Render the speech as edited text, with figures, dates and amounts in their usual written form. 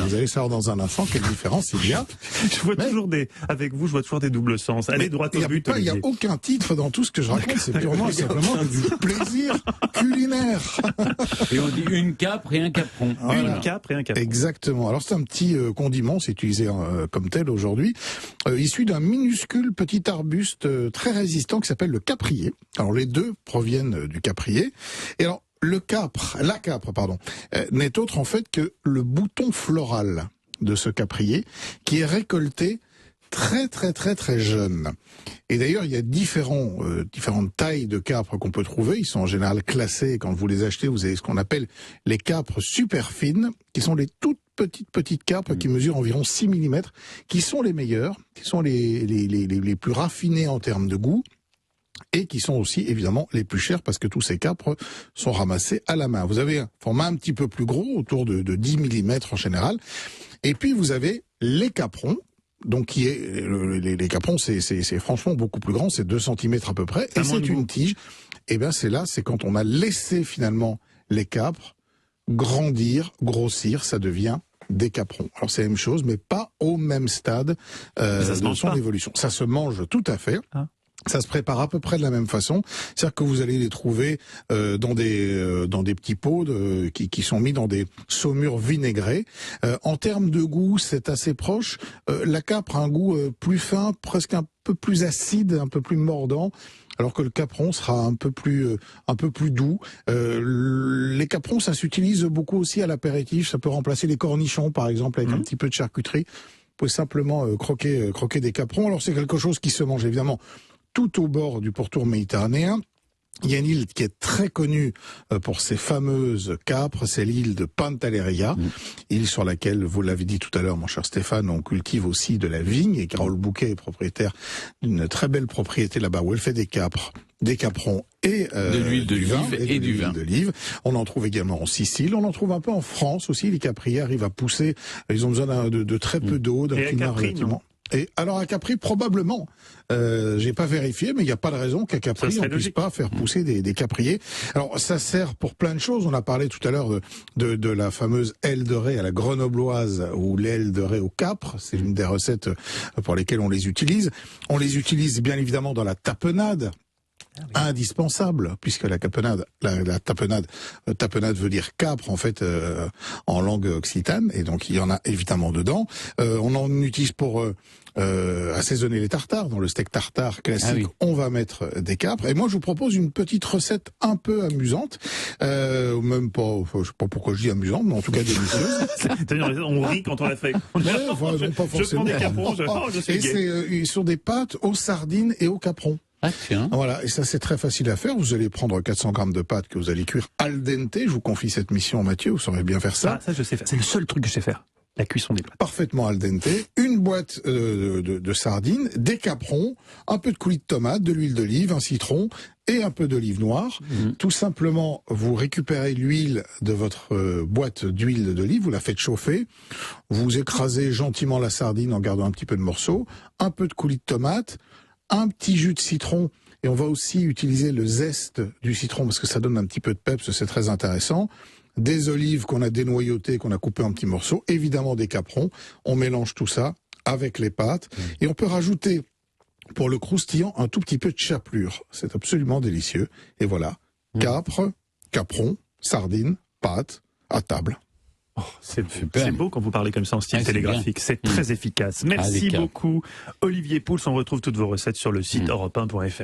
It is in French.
Vous allez savoir dans un instant quelle différence il y a. Je vois toujours des doubles sens. Allez droit au but. Il n'y a aucun titre dans tout ce que je raconte, c'est purement simplement du plaisir culinaire. Et on dit une capre et un capron. Voilà. Une capre et un capron. Exactement. Alors c'est un petit condiment, c'est utilisé comme tel aujourd'hui, issu d'un minuscule petit arbuste très résistant qui s'appelle le caprier. Alors les deux proviennent du caprier. Et alors la capre, n'est autre en fait que le bouton floral de ce caprier qui est récolté très jeune. Et d'ailleurs, il y a différentes tailles de capres qu'on peut trouver. Ils sont en général classés. Quand vous les achetez, vous avez ce qu'on appelle les capres super fines, qui sont les toutes petites capres qui mesurent environ 6 mm, qui sont les meilleures, qui sont les plus raffinées en termes de goût, et qui sont aussi évidemment les plus chers parce que tous ces capres sont ramassés à la main. Vous avez un format un petit peu plus gros, autour de 10 mm en général, et puis vous avez les caprons. Donc les caprons, c'est franchement beaucoup plus grand, c'est 2 cm à peu près, et c'est une tige. Et bien c'est quand on a laissé finalement les capres grandir, grossir, ça devient des caprons. Alors c'est la même chose, mais pas au même stade de son évolution. Ça se mange tout à fait. Ça se prépare à peu près de la même façon, c'est-à-dire que vous allez les trouver dans des petits pots qui sont mis dans des saumures vinaigrées. En termes de goût, c'est assez proche. La capre a un goût plus fin, presque un peu plus acide, un peu plus mordant, alors que le capron sera un peu plus doux. Les caprons, ça s'utilise beaucoup aussi à l'apéritif. Ça peut remplacer les cornichons, par exemple, avec un petit peu de charcuterie. Vous pouvez simplement croquer des caprons. Alors c'est quelque chose qui se mange évidemment tout au bord du pourtour méditerranéen. Il y a une île qui est très connue pour ses fameuses capres, c'est l'île de Pantelleria, île sur laquelle, vous l'avez dit tout à l'heure, mon cher Stéphane, on cultive aussi de la vigne, et Carole Bouquet est propriétaire d'une très belle propriété là-bas où elle fait des capres, des caprons et de l'huile d'olive et du vin d'olive. On en trouve également en Sicile, on en trouve un peu en France aussi. Les capriers arrivent à pousser, ils ont besoin de très peu d'eau, d'un climat relativement. Et alors à Capri, probablement, j'ai pas vérifié, mais il n'y a pas de raison qu'à Capri on puisse pas faire pousser des capriers. Alors ça sert pour plein de choses. On a parlé tout à l'heure de la fameuse aile de raie à la grenobloise ou l'aile de raie au capre. C'est une des recettes pour lesquelles on les utilise. On les utilise bien évidemment dans la tapenade. Indispensable, puisque la tapenade veut dire capre en fait en langue occitane, et donc il y en a évidemment dedans. On en utilise pour assaisonner les tartares. Dans le steak tartare classique, on va mettre des capres. Et moi, je vous propose une petite recette un peu amusante, même pas, je sais pas pourquoi je dis amusante, mais en tout cas délicieuse. On rit quand on la fait. Non, pas forcément. Je prends des caprons, et c'est sur des pâtes aux sardines et aux caprons. Ah, tiens. Voilà, et ça c'est très facile à faire. Vous allez prendre 400 grammes de pâtes que vous allez cuire al dente. Je vous confie cette mission, Mathieu, vous saurez bien faire ça. Ça je sais faire. C'est le seul truc que je sais faire. La cuisson des pâtes. Parfaitement al dente. Une boîte de sardines, des caprons, un peu de coulis de tomate, de l'huile d'olive, un citron et un peu d'olive noire. Tout simplement, vous récupérez l'huile de votre boîte d'huile d'olive, vous la faites chauffer, vous écrasez gentiment la sardine en gardant un petit peu de morceaux, un peu de coulis de tomate, un petit jus de citron, et on va aussi utiliser le zeste du citron parce que ça donne un petit peu de peps, c'est très intéressant. Des olives qu'on a dénoyautées, qu'on a coupées en petits morceaux, évidemment des caprons. On mélange tout ça avec les pâtes et on peut rajouter pour le croustillant un tout petit peu de chapelure. C'est absolument délicieux. Et voilà, capre, capron, sardines, pâtes, à table. Oh, c'est beau quand vous parlez comme ça en style télégraphique, c'est très efficace. Merci beaucoup Olivier Pouls, on retrouve toutes vos recettes sur le site europe1.fr.